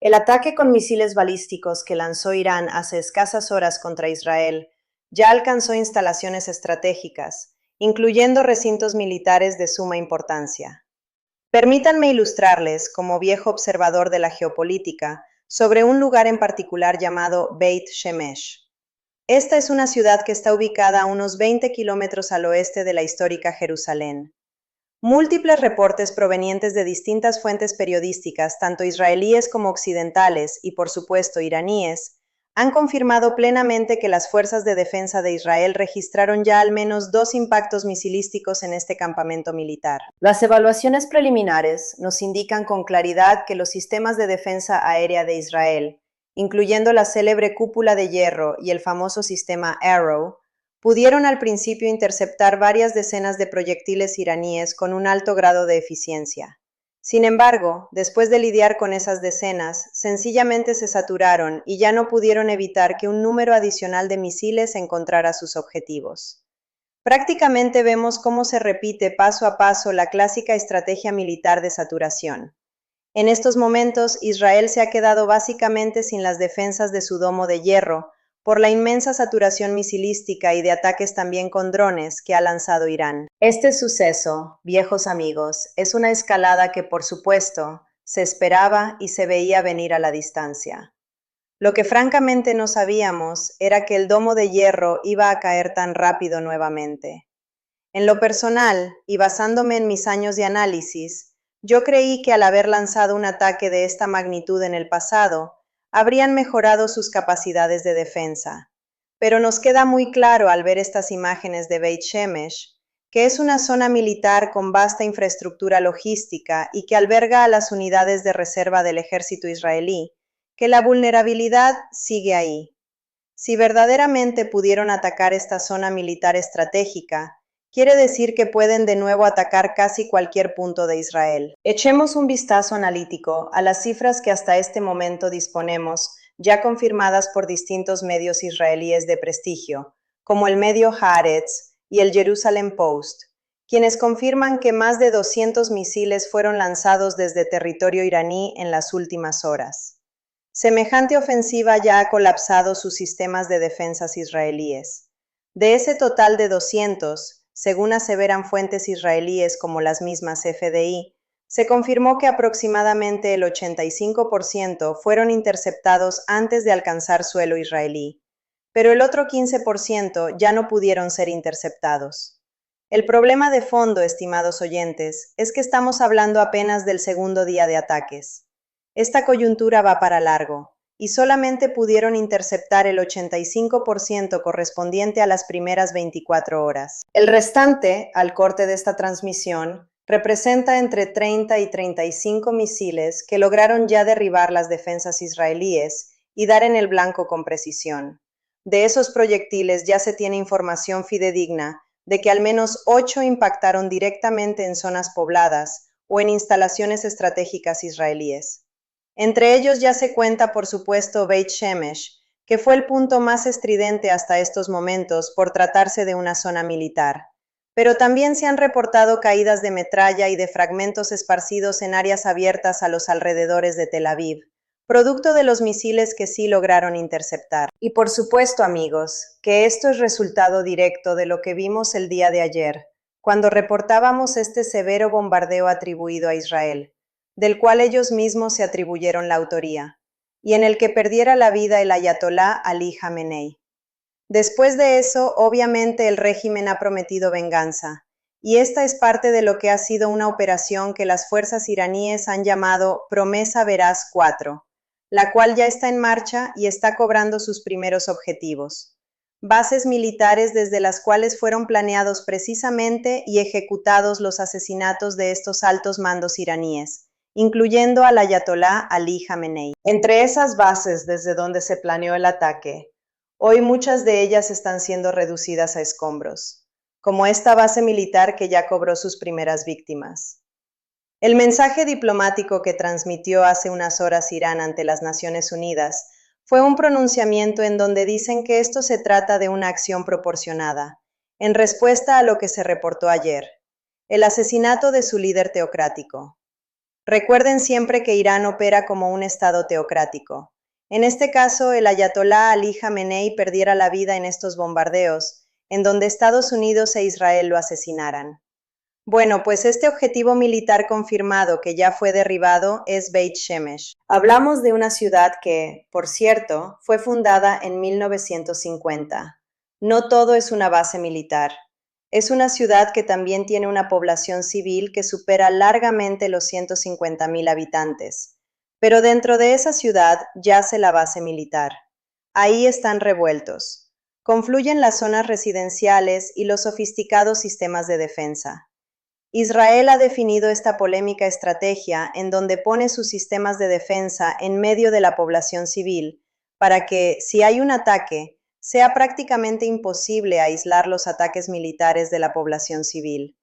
El ataque con misiles balísticos que lanzó Irán hace escasas horas contra Israel ya alcanzó instalaciones estratégicas, incluyendo recintos militares de suma importancia. Permítanme ilustrarles, como viejo observador de la geopolítica, sobre un lugar en particular llamado Beit Shemesh. Esta es una ciudad que está ubicada a unos 20 kilómetros al oeste de la histórica Jerusalén. Múltiples reportes provenientes de distintas fuentes periodísticas, tanto israelíes como occidentales y, por supuesto, iraníes, han confirmado plenamente que las fuerzas de defensa de Israel registraron ya al menos 2 impactos misilísticos en este campamento militar. Las evaluaciones preliminares nos indican con claridad que los sistemas de defensa aérea de Israel, incluyendo la célebre cúpula de hierro y el famoso sistema Arrow, pudieron al principio interceptar varias decenas de proyectiles iraníes con un alto grado de eficiencia. Sin embargo, después de lidiar con esas decenas, sencillamente se saturaron y ya no pudieron evitar que un número adicional de misiles encontrara sus objetivos. Prácticamente vemos cómo se repite paso a paso la clásica estrategia militar de saturación. En estos momentos, Israel se ha quedado básicamente sin las defensas de su domo de hierro, por la inmensa saturación misilística y de ataques también con drones que ha lanzado Irán. Este suceso, viejos amigos, es una escalada que, por supuesto, se esperaba y se veía venir a la distancia. Lo que francamente no sabíamos era que el domo de hierro iba a caer tan rápido nuevamente. En lo personal, y basándome en mis años de análisis, yo creí que al haber lanzado un ataque de esta magnitud en el pasado, habrían mejorado sus capacidades de defensa. Pero nos queda muy claro al ver estas imágenes de Beit Shemesh, que es una zona militar con vasta infraestructura logística y que alberga a las unidades de reserva del ejército israelí, que la vulnerabilidad sigue ahí. Si verdaderamente pudieron atacar esta zona militar estratégica, quiere decir que pueden de nuevo atacar casi cualquier punto de Israel. Echemos un vistazo analítico a las cifras que hasta este momento disponemos, ya confirmadas por distintos medios israelíes de prestigio, como el medio Haaretz y el Jerusalem Post, quienes confirman que más de 200 misiles fueron lanzados desde territorio iraní en las últimas horas. Semejante ofensiva ya ha colapsado sus sistemas de defensas israelíes. De ese total de 200, según aseveran fuentes israelíes como las mismas FDI, se confirmó que aproximadamente el 85% fueron interceptados antes de alcanzar suelo israelí, pero el otro 15% ya no pudieron ser interceptados. El problema de fondo, estimados oyentes, es que estamos hablando apenas del segundo día de ataques. Esta coyuntura va para largo, y solamente pudieron interceptar el 85% correspondiente a las primeras 24 horas. El restante, al corte de esta transmisión, representa entre 30 y 35 misiles que lograron ya derribar las defensas israelíes y dar en el blanco con precisión. De esos proyectiles ya se tiene información fidedigna de que al menos 8 impactaron directamente en zonas pobladas o en instalaciones estratégicas israelíes. Entre ellos ya se cuenta, por supuesto, Beit Shemesh, que fue el punto más estridente hasta estos momentos por tratarse de una zona militar. Pero también se han reportado caídas de metralla y de fragmentos esparcidos en áreas abiertas a los alrededores de Tel Aviv, producto de los misiles que sí lograron interceptar. Y por supuesto, amigos, que esto es resultado directo de lo que vimos el día de ayer, cuando reportábamos este severo bombardeo atribuido a Israel, del cual ellos mismos se atribuyeron la autoría, y en el que perdiera la vida el ayatolá Ali Jamenei. Después de eso, obviamente el régimen ha prometido venganza, y esta es parte de lo que ha sido una operación que las fuerzas iraníes han llamado Promesa Veraz 4, la cual ya está en marcha y está cobrando sus primeros objetivos. Bases militares desde las cuales fueron planeados precisamente y ejecutados los asesinatos de estos altos mandos iraníes, incluyendo al ayatolá Ali Jamenei. Entre esas bases desde donde se planeó el ataque, hoy muchas de ellas están siendo reducidas a escombros, como esta base militar que ya cobró sus primeras víctimas. El mensaje diplomático que transmitió hace unas horas Irán ante las Naciones Unidas fue un pronunciamiento en donde dicen que esto se trata de una acción proporcionada, en respuesta a lo que se reportó ayer, el asesinato de su líder teocrático. Recuerden siempre que Irán opera como un estado teocrático. En este caso, el ayatolá Ali Jamenei perdiera la vida en estos bombardeos, en donde Estados Unidos e Israel lo asesinaran. Bueno, pues este objetivo militar confirmado que ya fue derribado es Beit Shemesh. Hablamos de una ciudad que, por cierto, fue fundada en 1950. No todo es una base militar. Es una ciudad que también tiene una población civil que supera largamente los 150,000 habitantes. Pero dentro de esa ciudad yace la base militar. Ahí están revueltos. Confluyen las zonas residenciales y los sofisticados sistemas de defensa. Israel ha definido esta polémica estrategia en donde pone sus sistemas de defensa en medio de la población civil para que, si hay un ataque, sea prácticamente imposible aislar los ataques militares de la población civil.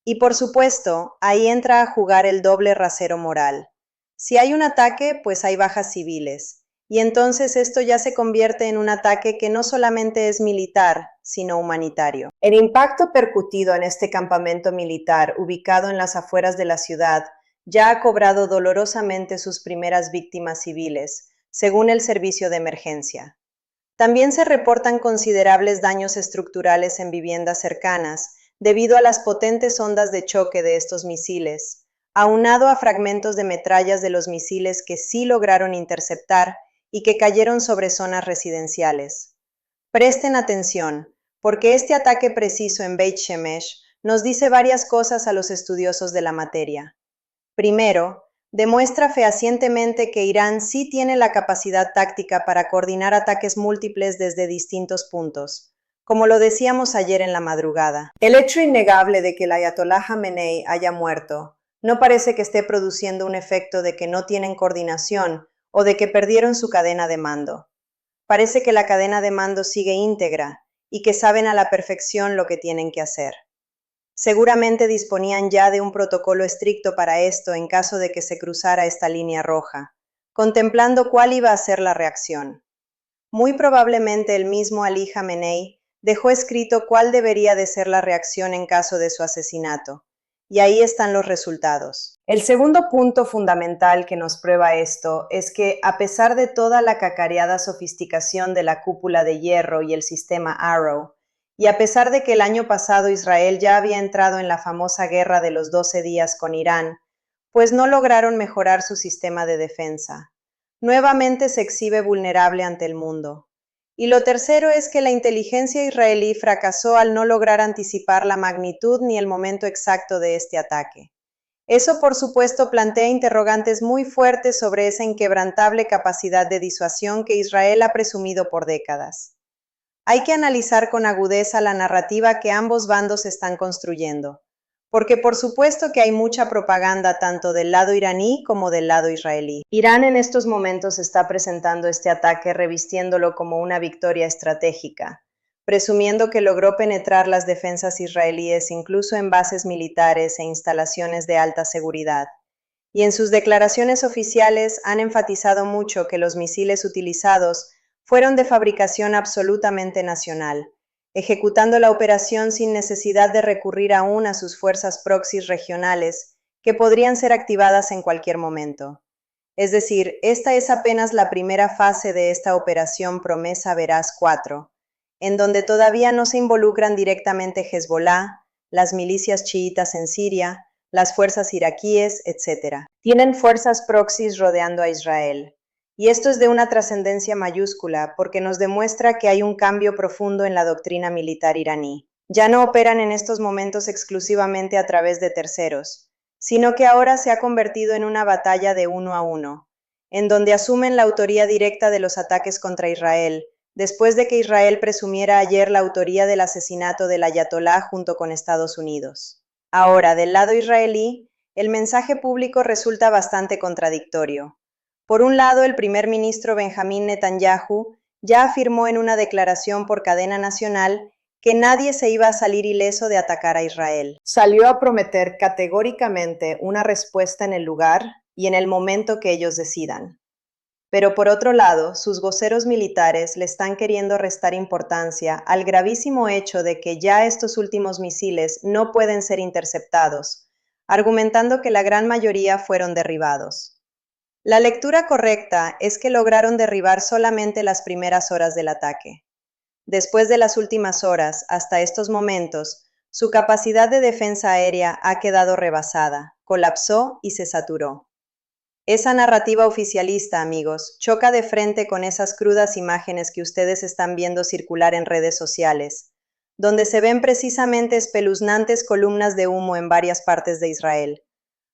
Y por supuesto, ahí entra a jugar el doble rasero moral. Si hay un ataque, pues hay bajas civiles. Y entonces esto ya se convierte en un ataque que no solamente es militar, sino humanitario. El impacto percutido en este campamento militar, ubicado en las afueras de la ciudad, ya ha cobrado dolorosamente sus primeras víctimas civiles, según el servicio de emergencia. También se reportan considerables daños estructurales en viviendas cercanas, debido a las potentes ondas de choque de estos misiles, aunado a fragmentos de metrallas de los misiles que sí lograron interceptar y que cayeron sobre zonas residenciales. Presten atención, porque este ataque preciso en Beit Shemesh nos dice varias cosas a los estudiosos de la materia. Primero, demuestra fehacientemente que Irán sí tiene la capacidad táctica para coordinar ataques múltiples desde distintos puntos, como lo decíamos ayer en la madrugada. El hecho innegable de que el ayatolá Jamenei haya muerto no parece que esté produciendo un efecto de que no tienen coordinación o de que perdieron su cadena de mando. Parece que la cadena de mando sigue íntegra y que saben a la perfección lo que tienen que hacer. Seguramente disponían ya de un protocolo estricto para esto en caso de que se cruzara esta línea roja, contemplando cuál iba a ser la reacción. Muy probablemente el mismo Ali Jamenei dejó escrito cuál debería de ser la reacción en caso de su asesinato, y ahí están los resultados. El segundo punto fundamental que nos prueba esto es que, a pesar de toda la cacareada sofisticación de la cúpula de hierro y el sistema Arrow, y a pesar de que el año pasado Israel ya había entrado en la famosa guerra de los 12 días con Irán, pues no lograron mejorar su sistema de defensa. Nuevamente se exhibe vulnerable ante el mundo. Y lo tercero es que la inteligencia israelí fracasó al no lograr anticipar la magnitud ni el momento exacto de este ataque. Eso, por supuesto, plantea interrogantes muy fuertes sobre esa inquebrantable capacidad de disuasión que Israel ha presumido por décadas. Hay que analizar con agudeza la narrativa que ambos bandos están construyendo, porque por supuesto que hay mucha propaganda tanto del lado iraní como del lado israelí. Irán en estos momentos está presentando este ataque revistiéndolo como una victoria estratégica, presumiendo que logró penetrar las defensas israelíes incluso en bases militares e instalaciones de alta seguridad. Y en sus declaraciones oficiales han enfatizado mucho que los misiles utilizados fueron de fabricación absolutamente nacional, ejecutando la operación sin necesidad de recurrir aún a sus fuerzas proxies regionales, que podrían ser activadas en cualquier momento. Es decir, esta es apenas la primera fase de esta operación Promesa Veraz 4, en donde todavía no se involucran directamente Hezbollah, las milicias chiitas en Siria, las fuerzas iraquíes, etc. Tienen fuerzas proxies rodeando a Israel. Y esto es de una trascendencia mayúscula porque nos demuestra que hay un cambio profundo en la doctrina militar iraní. Ya no operan en estos momentos exclusivamente a través de terceros, sino que ahora se ha convertido en una batalla de uno a uno, en donde asumen la autoría directa de los ataques contra Israel, después de que Israel presumiera ayer la autoría del asesinato del ayatolá junto con Estados Unidos. Ahora, del lado israelí, el mensaje público resulta bastante contradictorio. Por un lado, el primer ministro Benjamín Netanyahu ya afirmó en una declaración por cadena nacional que nadie se iba a salir ileso de atacar a Israel. Salió a prometer categóricamente una respuesta en el lugar y en el momento que ellos decidan. Pero por otro lado, sus voceros militares le están queriendo restar importancia al gravísimo hecho de que ya estos últimos misiles no pueden ser interceptados, argumentando que la gran mayoría fueron derribados. La lectura correcta es que lograron derribar solamente las primeras horas del ataque. Después de las últimas horas, hasta estos momentos, su capacidad de defensa aérea ha quedado rebasada, colapsó y se saturó. Esa narrativa oficialista, amigos, choca de frente con esas crudas imágenes que ustedes están viendo circular en redes sociales, donde se ven precisamente espeluznantes columnas de humo en varias partes de Israel,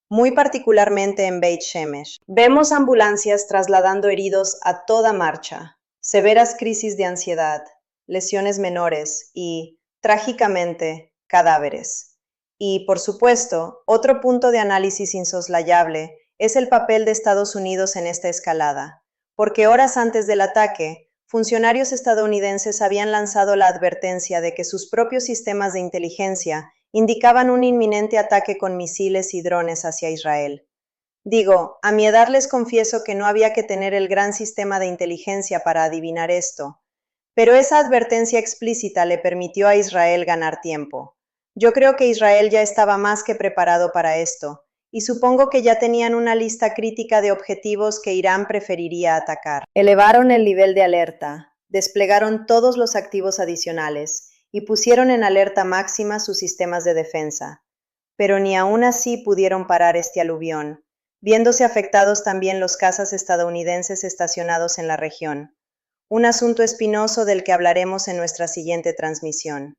muy particularmente en Beit Shemesh. Vemos ambulancias trasladando heridos a toda marcha, severas crisis de ansiedad, lesiones menores y, trágicamente, cadáveres. Y, por supuesto, otro punto de análisis insoslayable es el papel de Estados Unidos en esta escalada, porque horas antes del ataque, funcionarios estadounidenses habían lanzado la advertencia de que sus propios sistemas de inteligencia indicaban un inminente ataque con misiles y drones hacia Israel. Digo, a mi edad les confieso que no había que tener el gran sistema de inteligencia para adivinar esto, pero esa advertencia explícita le permitió a Israel ganar tiempo. Yo creo que Israel ya estaba más que preparado para esto, y supongo que ya tenían una lista crítica de objetivos que Irán preferiría atacar. Elevaron el nivel de alerta, desplegaron todos los activos adicionales y pusieron en alerta máxima sus sistemas de defensa. Pero ni aún así pudieron parar este aluvión, viéndose afectados también los cazas estadounidenses estacionados en la región. Un asunto espinoso del que hablaremos en nuestra siguiente transmisión.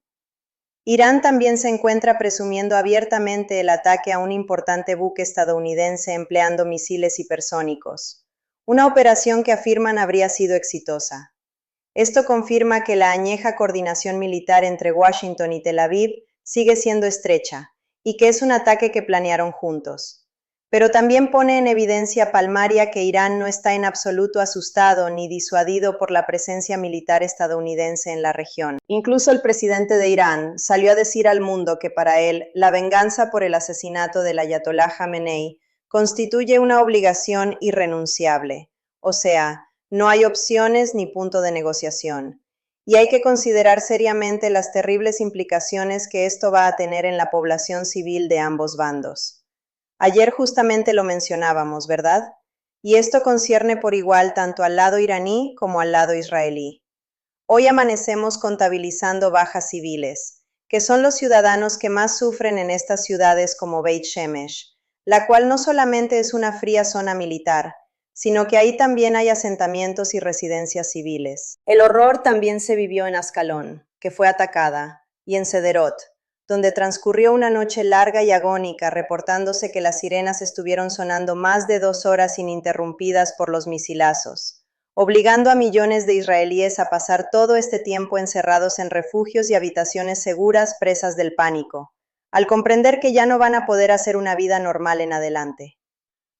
Irán también se encuentra presumiendo abiertamente el ataque a un importante buque estadounidense empleando misiles hipersónicos, una operación que afirman habría sido exitosa. Esto confirma que la añeja coordinación militar entre Washington y Tel Aviv sigue siendo estrecha, y que es un ataque que planearon juntos. Pero también pone en evidencia palmaria que Irán no está en absoluto asustado ni disuadido por la presencia militar estadounidense en la región. Incluso el presidente de Irán salió a decir al mundo que para él la venganza por el asesinato del ayatolá Jamenei constituye una obligación irrenunciable, o sea, no hay opciones ni punto de negociación. Y hay que considerar seriamente las terribles implicaciones que esto va a tener en la población civil de ambos bandos. Ayer justamente lo mencionábamos, ¿verdad? Y esto concierne por igual tanto al lado iraní como al lado israelí. Hoy amanecemos contabilizando bajas civiles, que son los ciudadanos que más sufren en estas ciudades como Beit Shemesh, la cual no solamente es una fría zona militar, sino que ahí también hay asentamientos y residencias civiles. El horror también se vivió en Ascalón, que fue atacada, y en Sderot, donde transcurrió una noche larga y agónica, reportándose que las sirenas estuvieron sonando más de 2 horas ininterrumpidas por los misilazos, obligando a millones de israelíes a pasar todo este tiempo encerrados en refugios y habitaciones seguras, presas del pánico, al comprender que ya no van a poder hacer una vida normal en adelante.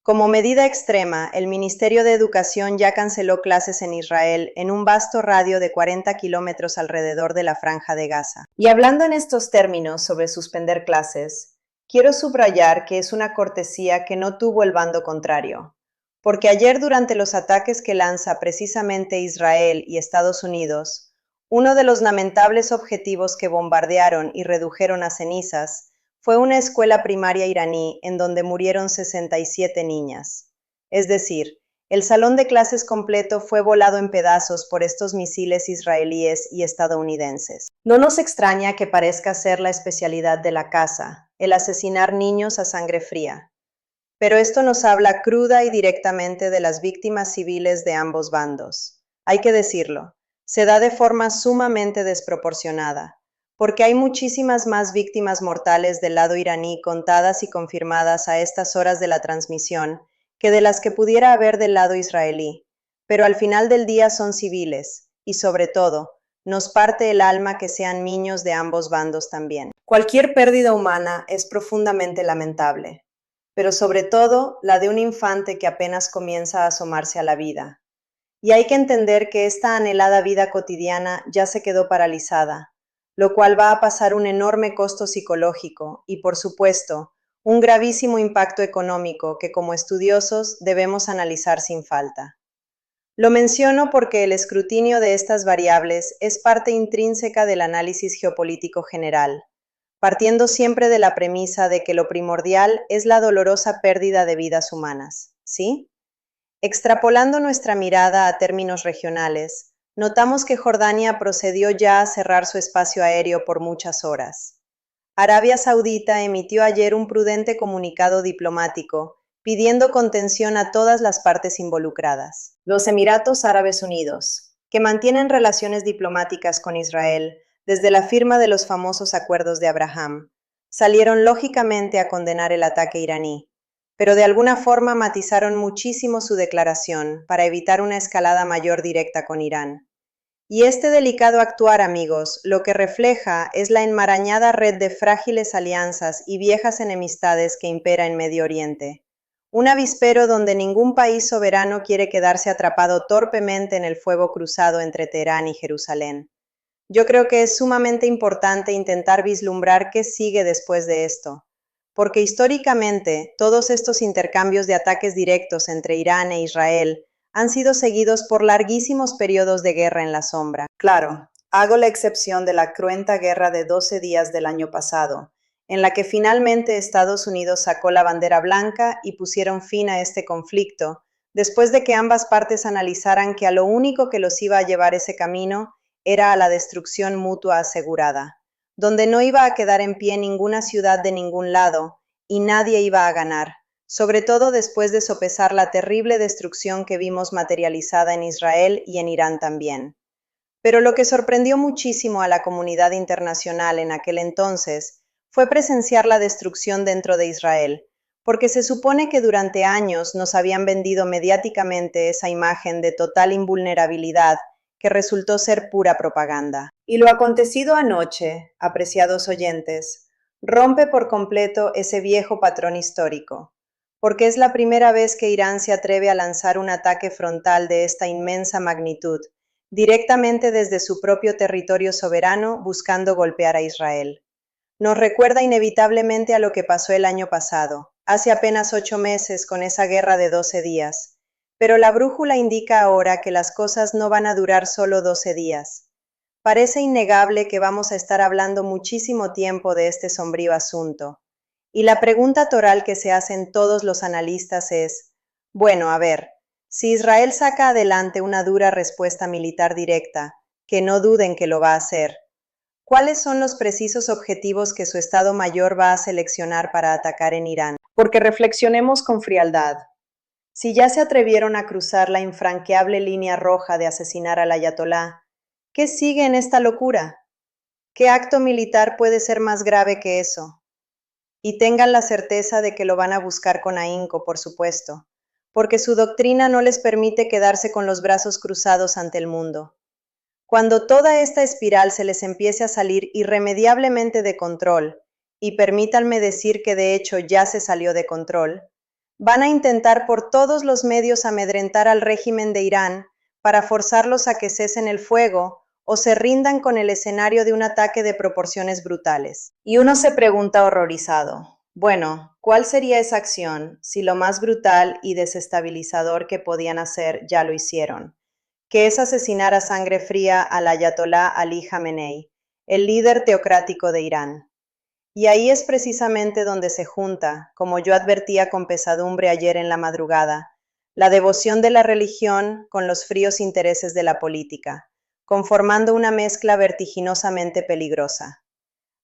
Como medida extrema, el Ministerio de Educación ya canceló clases en Israel en un vasto radio de 40 kilómetros alrededor de la Franja de Gaza. Y hablando en estos términos sobre suspender clases, quiero subrayar que es una cortesía que no tuvo el bando contrario, porque ayer durante los ataques que lanza precisamente Israel y Estados Unidos, uno de los lamentables objetivos que bombardearon y redujeron a cenizas fue una escuela primaria iraní en donde murieron 67 niñas. Es decir, el salón de clases completo fue volado en pedazos por estos misiles israelíes y estadounidenses. No nos extraña que parezca ser la especialidad de la casa, el asesinar niños a sangre fría. Pero esto nos habla cruda y directamente de las víctimas civiles de ambos bandos. Hay que decirlo, se da de forma sumamente desproporcionada, porque hay muchísimas más víctimas mortales del lado iraní contadas y confirmadas a estas horas de la transmisión que de las que pudiera haber del lado israelí. Pero al final del día son civiles, y sobre todo, nos parte el alma que sean niños de ambos bandos también. Cualquier pérdida humana es profundamente lamentable, pero sobre todo la de un infante que apenas comienza a asomarse a la vida. Y hay que entender que esta anhelada vida cotidiana ya se quedó paralizada, lo cual va a pasar un enorme costo psicológico y, por supuesto, un gravísimo impacto económico que como estudiosos debemos analizar sin falta. Lo menciono porque el escrutinio de estas variables es parte intrínseca del análisis geopolítico general, partiendo siempre de la premisa de que lo primordial es la dolorosa pérdida de vidas humanas, ¿sí? Extrapolando nuestra mirada a términos regionales, notamos que Jordania procedió ya a cerrar su espacio aéreo por muchas horas. Arabia Saudita emitió ayer un prudente comunicado diplomático pidiendo contención a todas las partes involucradas. Los Emiratos Árabes Unidos, que mantienen relaciones diplomáticas con Israel desde la firma de los famosos acuerdos de Abraham, salieron lógicamente a condenar el ataque iraní, pero de alguna forma matizaron muchísimo su declaración para evitar una escalada mayor directa con Irán. Y este delicado actuar, amigos, lo que refleja es la enmarañada red de frágiles alianzas y viejas enemistades que impera en Medio Oriente. Un avispero donde ningún país soberano quiere quedarse atrapado torpemente en el fuego cruzado entre Teherán y Jerusalén. Yo creo que es sumamente importante intentar vislumbrar qué sigue después de esto, porque históricamente todos estos intercambios de ataques directos entre Irán e Israel han sido seguidos por larguísimos periodos de guerra en la sombra. Claro, hago la excepción de la cruenta guerra de 12 días del año pasado, en la que finalmente Estados Unidos sacó la bandera blanca y pusieron fin a este conflicto, después de que ambas partes analizaran que a lo único que los iba a llevar ese camino era a la destrucción mutua asegurada, donde no iba a quedar en pie ninguna ciudad de ningún lado y nadie iba a ganar, sobre todo después de sopesar la terrible destrucción que vimos materializada en Israel y en Irán también. Pero lo que sorprendió muchísimo a la comunidad internacional en aquel entonces fue presenciar la destrucción dentro de Israel, porque se supone que durante años nos habían vendido mediáticamente esa imagen de total invulnerabilidad que resultó ser pura propaganda. Y lo acontecido anoche, apreciados oyentes, rompe por completo ese viejo patrón histórico, porque es la primera vez que Irán se atreve a lanzar un ataque frontal de esta inmensa magnitud, directamente desde su propio territorio soberano, buscando golpear a Israel. Nos recuerda inevitablemente a lo que pasó el año pasado, hace apenas 8 meses con esa guerra de 12 días. Pero la brújula indica ahora que las cosas no van a durar solo 12 días. Parece innegable que vamos a estar hablando muchísimo tiempo de este sombrío asunto. Y la pregunta toral que se hacen todos los analistas es, bueno, a ver, si Israel saca adelante una dura respuesta militar directa, que no duden que lo va a hacer, ¿cuáles son los precisos objetivos que su Estado Mayor va a seleccionar para atacar en Irán? Porque reflexionemos con frialdad. Si ya se atrevieron a cruzar la infranqueable línea roja de asesinar al ayatolá, ¿qué sigue en esta locura? ¿Qué acto militar puede ser más grave que eso? Y tengan la certeza de que lo van a buscar con ahínco, por supuesto, porque su doctrina no les permite quedarse con los brazos cruzados ante el mundo. Cuando toda esta espiral se les empiece a salir irremediablemente de control, y permítanme decir que de hecho ya se salió de control, van a intentar por todos los medios amedrentar al régimen de Irán para forzarlos a que cesen el fuego o se rindan con el escenario de un ataque de proporciones brutales. Y uno se pregunta horrorizado, bueno, ¿cuál sería esa acción si lo más brutal y desestabilizador que podían hacer ya lo hicieron? Que es asesinar a sangre fría al ayatolá Ali Jamenei, el líder teocrático de Irán. Y ahí es precisamente donde se junta, como yo advertía con pesadumbre ayer en la madrugada, la devoción de la religión con los fríos intereses de la política, conformando una mezcla vertiginosamente peligrosa.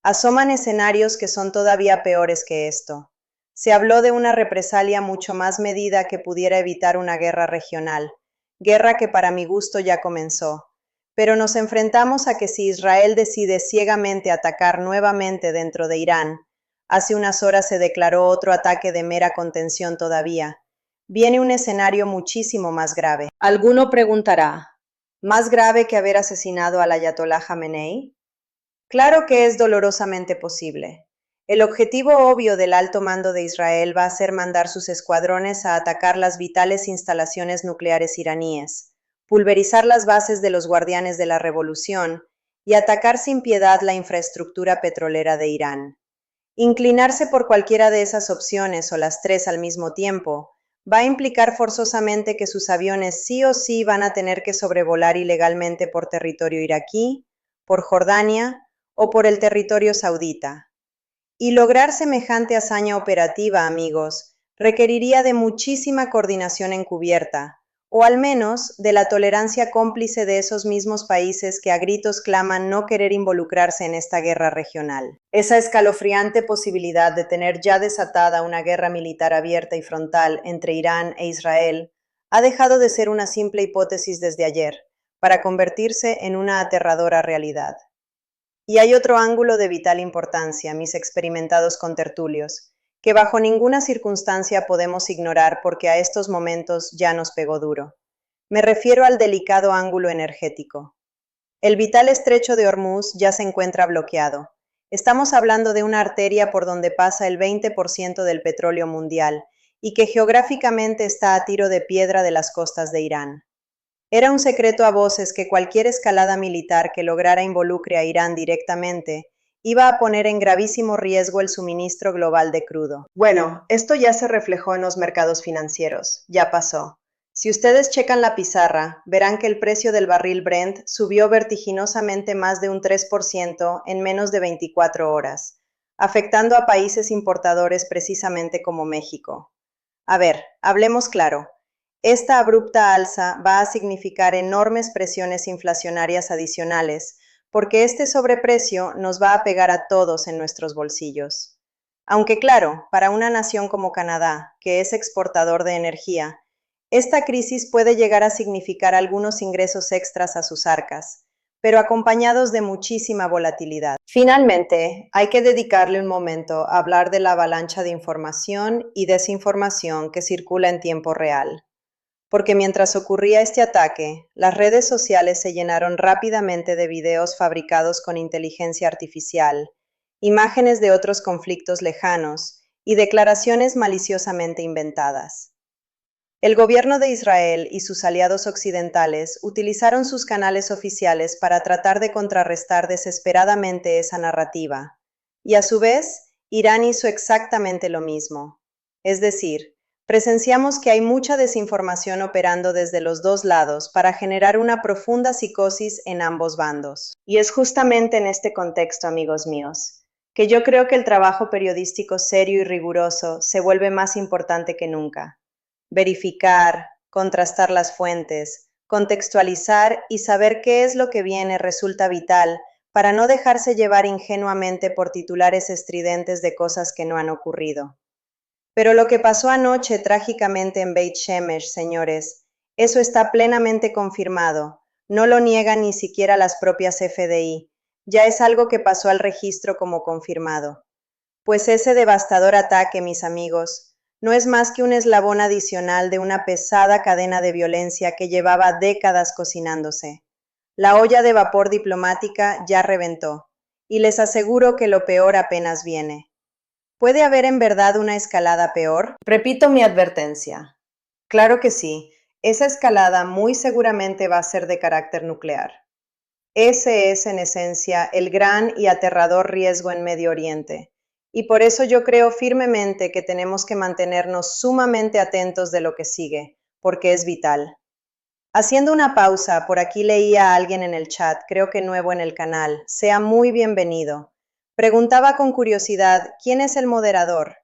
Asoman escenarios que son todavía peores que esto. Se habló de una represalia mucho más medida que pudiera evitar una guerra regional, guerra que para mi gusto ya comenzó. Pero nos enfrentamos a que si Israel decide ciegamente atacar nuevamente dentro de Irán, hace unas horas se declaró otro ataque de mera contención todavía, viene un escenario muchísimo más grave. Alguno preguntará, ¿más grave que haber asesinado al ayatolá Jamenei? Claro que es dolorosamente posible. El objetivo obvio del alto mando de Israel va a ser mandar sus escuadrones a atacar las vitales instalaciones nucleares iraníes, pulverizar las bases de los guardianes de la revolución y atacar sin piedad la infraestructura petrolera de Irán. Inclinarse por cualquiera de esas opciones o las tres al mismo tiempo va a implicar forzosamente que sus aviones sí o sí van a tener que sobrevolar ilegalmente por territorio iraquí, por Jordania o por el territorio saudita. Y lograr semejante hazaña operativa, amigos, requeriría de muchísima coordinación encubierta, o al menos de la tolerancia cómplice de esos mismos países que a gritos claman no querer involucrarse en esta guerra regional. Esa escalofriante posibilidad de tener ya desatada una guerra militar abierta y frontal entre Irán e Israel ha dejado de ser una simple hipótesis desde ayer, para convertirse en una aterradora realidad. Y hay otro ángulo de vital importancia, mis experimentados contertulios, que bajo ninguna circunstancia podemos ignorar porque a estos momentos ya nos pegó duro. Me refiero al delicado ángulo energético. El vital estrecho de Hormuz ya se encuentra bloqueado. Estamos hablando de una arteria por donde pasa el 20% del petróleo mundial y que geográficamente está a tiro de piedra de las costas de Irán. Era un secreto a voces que cualquier escalada militar que lograra involucre a Irán directamente iba a poner en gravísimo riesgo el suministro global de crudo. Bueno, esto ya se reflejó en los mercados financieros, ya pasó. Si ustedes checan la pizarra, verán que el precio del barril Brent subió vertiginosamente más de un 3% en menos de 24 horas, afectando a países importadores precisamente como México. A ver, hablemos claro. Esta abrupta alza va a significar enormes presiones inflacionarias adicionales, porque este sobreprecio nos va a pegar a todos en nuestros bolsillos. Aunque claro, para una nación como Canadá, que es exportador de energía, esta crisis puede llegar a significar algunos ingresos extras a sus arcas, pero acompañados de muchísima volatilidad. Finalmente, hay que dedicarle un momento a hablar de la avalancha de información y desinformación que circula en tiempo real. Porque mientras ocurría este ataque, las redes sociales se llenaron rápidamente de videos fabricados con inteligencia artificial, imágenes de otros conflictos lejanos y declaraciones maliciosamente inventadas. El gobierno de Israel y sus aliados occidentales utilizaron sus canales oficiales para tratar de contrarrestar desesperadamente esa narrativa, y a su vez, Irán hizo exactamente lo mismo. Es decir, presenciamos que hay mucha desinformación operando desde los dos lados para generar una profunda psicosis en ambos bandos. Y es justamente en este contexto, amigos míos, que yo creo que el trabajo periodístico serio y riguroso se vuelve más importante que nunca. Verificar, contrastar las fuentes, contextualizar y saber qué es lo que viene resulta vital para no dejarse llevar ingenuamente por titulares estridentes de cosas que no han ocurrido. Pero lo que pasó anoche trágicamente en Beit Shemesh, señores, eso está plenamente confirmado. No lo niegan ni siquiera las propias FDI. Ya es algo que pasó al registro como confirmado. Pues ese devastador ataque, mis amigos, no es más que un eslabón adicional de una pesada cadena de violencia que llevaba décadas cocinándose. La olla de vapor diplomática ya reventó, y les aseguro que lo peor apenas viene. ¿Puede haber en verdad una escalada peor? Repito mi advertencia. Claro que sí, esa escalada muy seguramente va a ser de carácter nuclear. Ese es, en esencia, el gran y aterrador riesgo en Medio Oriente. Y por eso yo creo firmemente que tenemos que mantenernos sumamente atentos de lo que sigue, porque es vital. Haciendo una pausa, por aquí leía a alguien en el chat, creo que nuevo en el canal, sea muy bienvenido. Preguntaba con curiosidad, ¿quién es el moderador?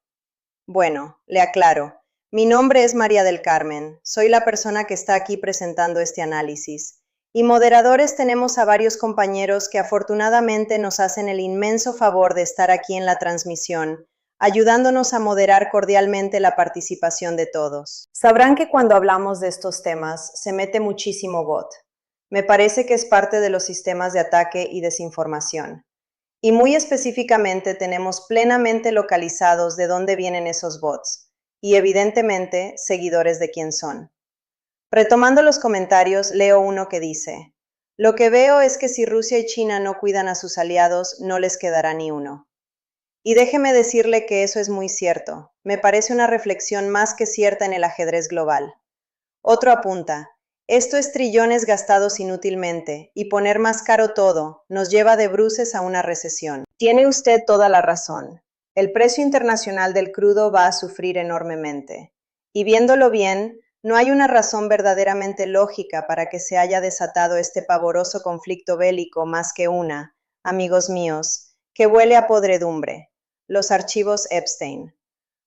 Bueno, le aclaro. Mi nombre es María del Carmen, soy la persona que está aquí presentando este análisis. Y moderadores tenemos a varios compañeros que afortunadamente nos hacen el inmenso favor de estar aquí en la transmisión, ayudándonos a moderar cordialmente la participación de todos. Sabrán que cuando hablamos de estos temas se mete muchísimo bot. Me parece que es parte de los sistemas de ataque y desinformación. Y muy específicamente tenemos plenamente localizados de dónde vienen esos bots, y evidentemente seguidores de quién son. Retomando los comentarios, leo uno que dice, lo que veo es que si Rusia y China no cuidan a sus aliados, no les quedará ni uno. Y déjeme decirle que eso es muy cierto. Me parece una reflexión más que cierta en el ajedrez global. Otro apunta, esto es trillones gastados inútilmente, y poner más caro todo nos lleva de bruces a una recesión. Tiene usted toda la razón. El precio internacional del crudo va a sufrir enormemente. Y viéndolo bien, no hay una razón verdaderamente lógica para que se haya desatado este pavoroso conflicto bélico más que una, amigos míos, que huele a podredumbre. los archivos Epstein.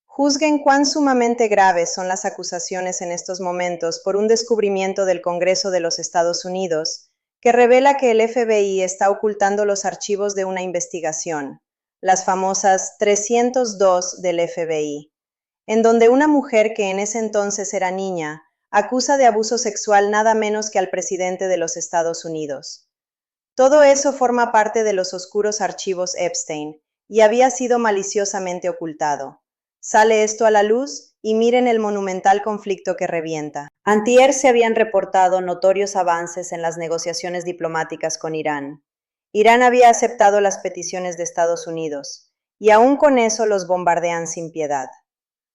Juzguen cuán sumamente graves son las acusaciones en estos momentos por un descubrimiento del Congreso de los Estados Unidos que revela que el FBI está ocultando los archivos de una investigación, las famosas 302 del FBI, en donde una mujer que en ese entonces era niña acusa de abuso sexual nada menos que al presidente de los Estados Unidos. Todo eso forma parte de los oscuros archivos Epstein y había sido maliciosamente ocultado. Sale esto a la luz y miren el monumental conflicto que revienta. Antier se habían reportado notorios avances en las negociaciones diplomáticas con Irán. Irán había aceptado las peticiones de Estados Unidos, y aún con eso los bombardean sin piedad.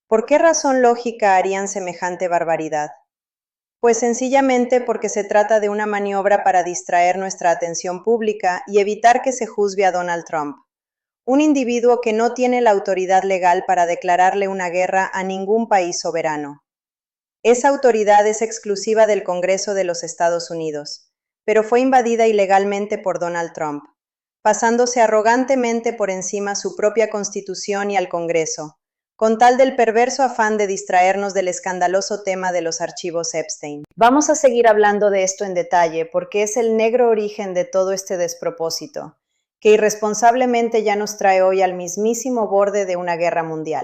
¿Por qué razón lógica harían semejante barbaridad? Pues sencillamente porque se trata de una maniobra para distraer nuestra atención pública y evitar que se juzgue a Donald Trump, un individuo que no tiene la autoridad legal para declararle una guerra a ningún país soberano. Esa autoridad es exclusiva del Congreso de los Estados Unidos, pero fue invadida ilegalmente por Donald Trump, pasándose arrogantemente por encima su propia Constitución y al Congreso, con tal del perverso afán de distraernos del escandaloso tema de los archivos Epstein. Vamos a seguir hablando de esto en detalle porque es el negro origen de todo este despropósito, que irresponsablemente ya nos trae hoy al mismísimo borde de una guerra mundial.